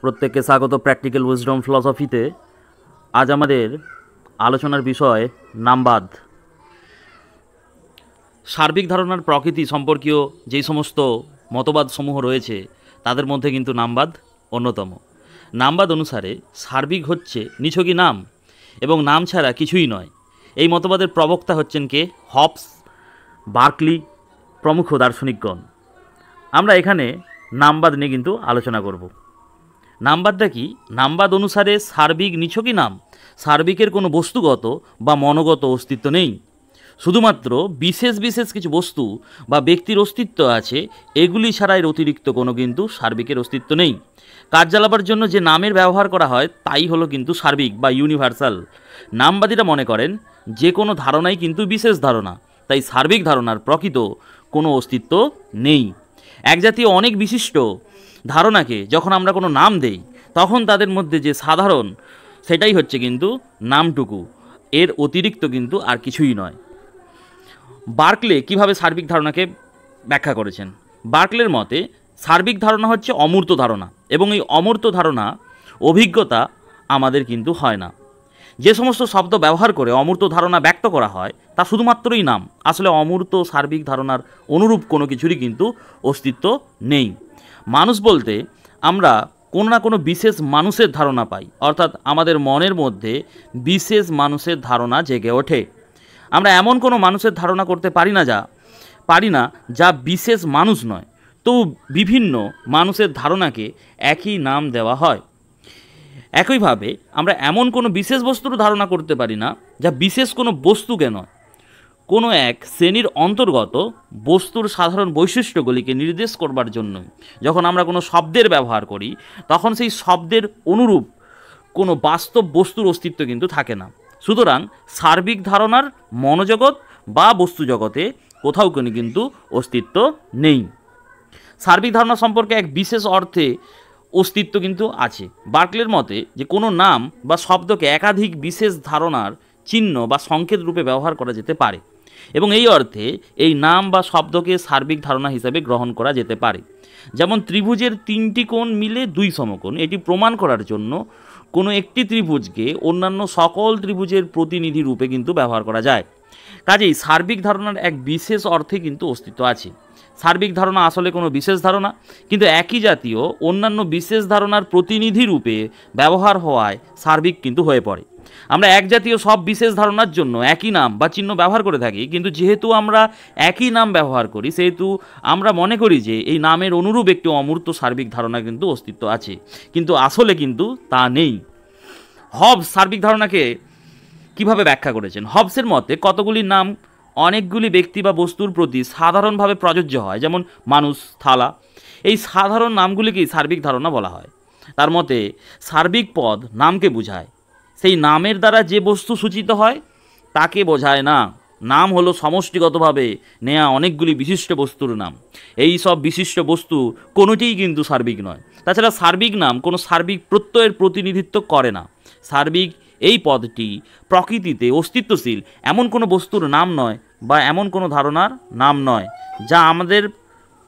প্রত্যেককে স্বাগত practical wisdom ফিলসফিতে। আজ আমাদের আলোচনার বিষয় নামবাদ। সার্বিক ধারণার প্রকৃতি সম্পর্কীয় যেই সমস্ত মতবাদসমূহ রয়েছে তাদের মধ্যে কিন্তু নামবাদ অন্যতম। নামবাদ অনুসারে সার্বিক হচ্ছে নিছকই নাম এবং নাম ছাড়া কিছুই নয়। এই মতবাদের প্রবক্তা হচ্ছেন কে? হবস, বার্কলি প্রমুখ দার্শনিকগণ। আমরা এখানে নামবাদ নিয়ে কিন্তু আলোচনা করব। নামবাদটা কি? নামবাদ অনুসারে সার্বিক নিছকই নাম, সার্বিকের কোনো বস্তুগত বা মনোগত অস্তিত্ব নেই। শুধুমাত্র বিশেষ বিশেষ কিছু বস্তু বা ব্যক্তির অস্তিত্ব আছে, এগুলি ছাড়া এর অতিরিক্ত কোনো কিন্তু সার্বিকের অস্তিত্ব নেই। কাজ চালাবার জন্য যে নামের ব্যবহার করা হয় তাই হলো কিন্তু সার্বিক বা ইউনিভার্সাল। নামবাদীরা মনে করেন যে কোনো ধারণাই কিন্তু বিশেষ ধারণা, তাই সার্বিক ধারণার প্রকৃত কোনো অস্তিত্ব নেই। একজাতীয় অনেক বিশিষ্ট ধারণাকে যখন আমরা কোনো নাম দেই তখন তাদের মধ্যে যে সাধারণ সেটাই হচ্ছে কিন্তু নামটুকু, এর অতিরিক্ত কিন্তু আর কিছুই নয়। বার্কলে কিভাবে সার্বিক ধারণাকে ব্যাখ্যা করেছেন? বার্কলের মতে সার্বিক ধারণা হচ্ছে অমূর্ত ধারণা, এবং এই অমূর্ত ধারণা অভিজ্ঞতা আমাদের কিন্তু হয় না। যে সমস্ত শব্দ ব্যবহার করে অমূর্ত ধারণা ব্যক্ত করা হয় তা শুধুমাত্রই নাম। আসলে অমূর্ত সার্বিক ধারণার অনুরূপ কোনো কিছুরই কিন্তু অস্তিত্ব নেই। মানুষ বলতে আমরা কোনো না কোনো বিশেষ মানুষের ধারণা পাই, অর্থাৎ আমাদের মনের মধ্যে বিশেষ মানুষের ধারণা জেগে ওঠে। আমরা এমন কোনো মানুষের ধারণা করতে পারি না যা বিশেষ মানুষ নয়, তো বিভিন্ন মানুষের ধারণাকে একই নাম দেওয়া হয়। একইভাবে আমরা এমন কোনো বিশেষ বস্তুর ধারণা করতে পারি না যা বিশেষ কোনো বস্তুকে নয়। কোনো এক শ্রেণীর অন্তর্গত বস্তুর সাধারণ বৈশিষ্ট্যগুলিকে নির্দেশ করবার জন্য যখন আমরা কোনো শব্দের ব্যবহার করি তখন সেই শব্দের অনুরূপ কোনো বাস্তব বস্তুর অস্তিত্ব কিন্তু থাকে না। সুতরাং সার্বিক ধারণার মনোজগৎ বা বস্তু জগতে কোথাও কোনো কিন্তু অস্তিত্ব নেই। সার্বিক ধারণা সম্পর্কে এক বিশেষ অর্থে অস্তিত্ব কিন্তু আছে। বার্কলের মতে যে কোনো নাম বা শব্দকে একাধিক বিশেষ ধারণার চিহ্ন বা সংকেত রূপে ব্যবহার করা যেতে পারে, এবং এই অর্থে এই নাম বা শব্দকে সার্বিক ধারণা হিসাবে গ্রহণ করা যেতে পারে। যেমন ত্রিভুজের 3টি কোণ মিলে 2 সমকোণ, এটি প্রমাণ করার জন্য কোনো একটি ত্রিভুজকে অন্যান্য সকল ত্রিভুজের প্রতিনিধি রূপে কিন্তু ব্যবহার করা যায়। কাজেই সার্বিক ধারণার এক বিশেষ অর্থে কিন্তু অস্তিত্ব আছে। সার্বিক ধারণা আসলে কোনো বিশেষ ধারণা, কিন্তু একই জাতীয় অন্যান্য বিশেষ ধারণার প্রতিনিধি রূপে ব্যবহার হওয়ায় সার্বিক কিন্তু হয়ে পড়ে। আমরা এক জাতীয় সব বিশেষ ধারণার জন্য একই নাম বা চিহ্ন ব্যবহার করে থাকি, কিন্তু যেহেতু আমরা একই নাম ব্যবহার করি সেহেতু আমরা মনে করি যে এই নামের অনুরূপ একটি অমূর্ত সার্বিক ধারণা কিন্তু অস্তিত্ব আছে, কিন্তু আসলে কিন্তু তা নেই। হবস সার্বিক ধারণাকে কিভাবে ব্যাখ্যা করেছেন? হবসের মতে কতগুলি নাম অনেকগুলি ব্যক্তি বা বস্তুর প্রতি সাধারণভাবে প্রযোজ্য হয়, যেমন মানুষ, থালা। এই সাধারণ নামগুলিকেই সার্বিক ধারণা বলা হয়। তার মতে সার্বিক পদ নামকে বোঝায়, সেই নামের দ্বারা যে বস্তু সূচিত হয় তাকে বোঝায় না। নাম হলো সমষ্টিগতভাবে নেয়া অনেকগুলি বিশিষ্ট বস্তুর নাম। এই সব বিশিষ্ট বস্তু কোনোটিই কিন্তু সার্বিক নয়। তাছাড়া সার্বিক নাম কোনো সার্বিক প্রত্যয়ের প্রতিনিধিত্ব করে না। সার্বিক এই পদটি প্রকৃতিতে অস্তিত্বশীল এমন কোনো বস্তুর নাম নয় বা এমন কোনো ধারণার নাম নয় যা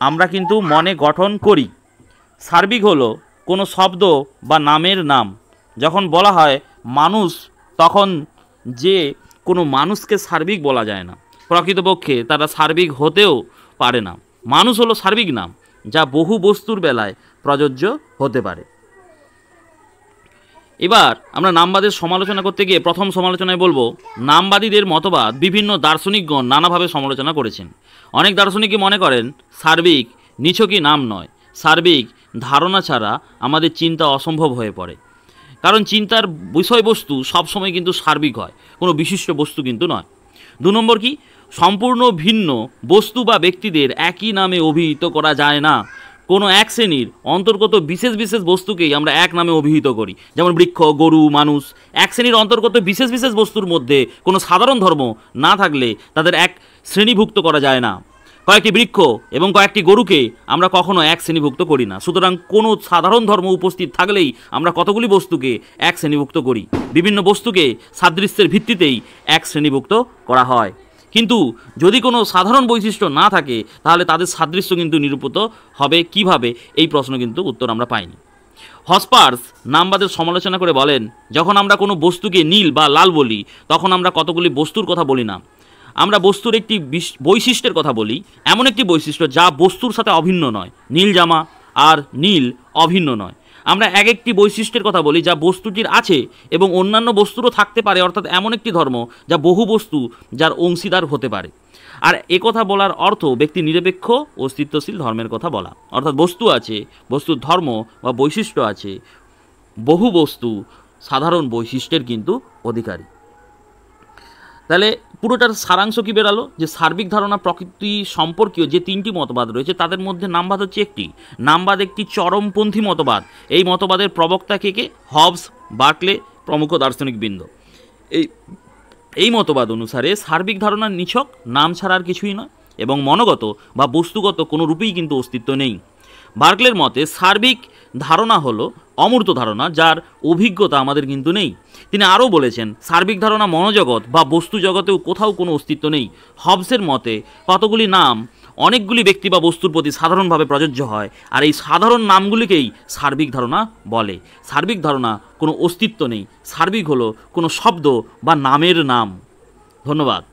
আমরা কিন্তু মনে গঠন করি। সার্বিক হলো কোনো শব্দ বা নামের নাম। যখন বলা হয় মানুষ, তখন যে কোনো মানুষকে সার্বিক বলা যায় না। প্রকৃতপক্ষে তারা সার্বিক হতেও পারে না। মানুষ হলো সার্বিক নাম যা বহু বস্তুর বেলায় প্রযোজ্য হতে পারে। এবার আমরা নামবাদের সমালোচনা করতে গিয়ে প্রথম সমালোচনায় বলবো, নামবাদীদের মতবাদ বিভিন্ন দার্শনিকগণ নানাভাবে সমালোচনা করেছেন। অনেক দার্শনিকই মনে করেন সার্বিক নিছকই নাম নয়, সার্বিক ধারণা ছাড়া আমাদের চিন্তা অসম্ভব হয়ে পড়ে। কারণ চিন্তার বিষয়বস্তু সবসময় কিন্তু সার্বিক হয়, কোনো বিশিষ্ট বস্তু কিন্তু নয়। 2 নম্বর কি? সম্পূর্ণ ভিন্ন বস্তু বা ব্যক্তিদের একই নামে অভিহিত করা যায় না। কোনো এক শ্রেণীর অন্তর্গত বিশেষ বিশেষ বস্তুকেই আমরা এক নামে অভিহিত করি, যেমন বৃক্ষ, গরু, মানুষ। এক শ্রেণীর অন্তর্গত বিশেষ বিশেষ বস্তুর মধ্যে কোনো সাধারণ ধর্ম না থাকলে তাদের এক শ্রেণীভুক্ত করা যায় না। কয়েকটি বৃক্ষ এবং কয়েকটি গরুকে আমরা কখনো এক শ্রেণীভুক্ত করি না। সুতরাং কোনো সাধারণ ধর্ম উপস্থিত থাকলেই আমরা কতগুলি বস্তুকে এক শ্রেণীভুক্ত করি। বিভিন্ন বস্তুকে সাদৃশ্যের ভিত্তিতেই এক শ্রেণীভুক্ত করা হয়, কিন্তু যদি কোনো সাধারণ বৈশিষ্ট্য না থাকে তাহলে তাদের সাদৃশ্য কিন্তু নিরূপিত হবে কিভাবে, এই প্রশ্ন কিন্তু উত্তর আমরা পাইনি। হসপার্স নামবাদের সমালোচনা করে বলেন, যখন আমরা কোনো বস্তুকে নীল বা লাল বলি তখন আমরা কতগুলি বস্তুর কথা বলি না, আমরা বস্তুর একটি বৈশিষ্ট্যের কথা বলি, এমন একটি বৈশিষ্ট্য যা বস্তুর সাথে অভিন্ন নয়। নীল জামা আর নীল অভিন্ন নয়। আমরা এক একটি বৈশিষ্ট্যের কথা বলি যা বস্তুটির আছে এবং অন্যান্য বস্তুরও থাকতে পারে, অর্থাৎ এমন একটি ধর্ম যা বহু বস্তু যার অংশীদার হতে পারে। আর একথা বলার অর্থ ব্যক্তি নিরপেক্ষ অস্তিত্বশীল ধর্মের কথা বলা, অর্থাৎ বস্তু আছে, বস্তুর ধর্ম বা বৈশিষ্ট্য আছে, বহু বস্তু সাধারণ বৈশিষ্ট্যের কিন্তু অধিকারী। তাহলে পুরোটার সারাংশ কী বেরালো, যে সার্বিক ধারণা প্রকৃতি সম্পর্কীয় যে তিনটি মতবাদ রয়েছে তাদের মধ্যে নামবাদ হচ্ছে একটি। নামবাদ একটি চরমপন্থী মতবাদ। এই মতবাদের প্রবক্তা কে? হবস, বার্কলে প্রমুখ দার্শনিকবৃন্দ। এই মতবাদ অনুসারে সার্বিক ধারণার নিছক নাম ছাড়া আর কিছুই নয় এবং মনগত বা বস্তুগত কোনো রূপেই কিন্তু অস্তিত্ব নেই। বার্কলের মতে সার্বিক ধারণা হলো অমূর্ত ধারণা যার অভিজ্ঞতা আমাদের কিন্তু নেই। তিনি আরও বলেছেন সার্বিক ধারণা মনোজগৎ বা বস্তু জগতেও কোথাও কোনো অস্তিত্ব নেই। হবসের মতে কতগুলি নাম অনেকগুলি ব্যক্তি বা বস্তুর প্রতি সাধারণভাবে প্রযোজ্য হয়, আর এই সাধারণ নামগুলিকেই সার্বিক ধারণা বলে। সার্বিক ধারণা কোনো অস্তিত্ব নেই, সার্বিক হলো কোনো শব্দ বা নামের নাম। ধন্যবাদ।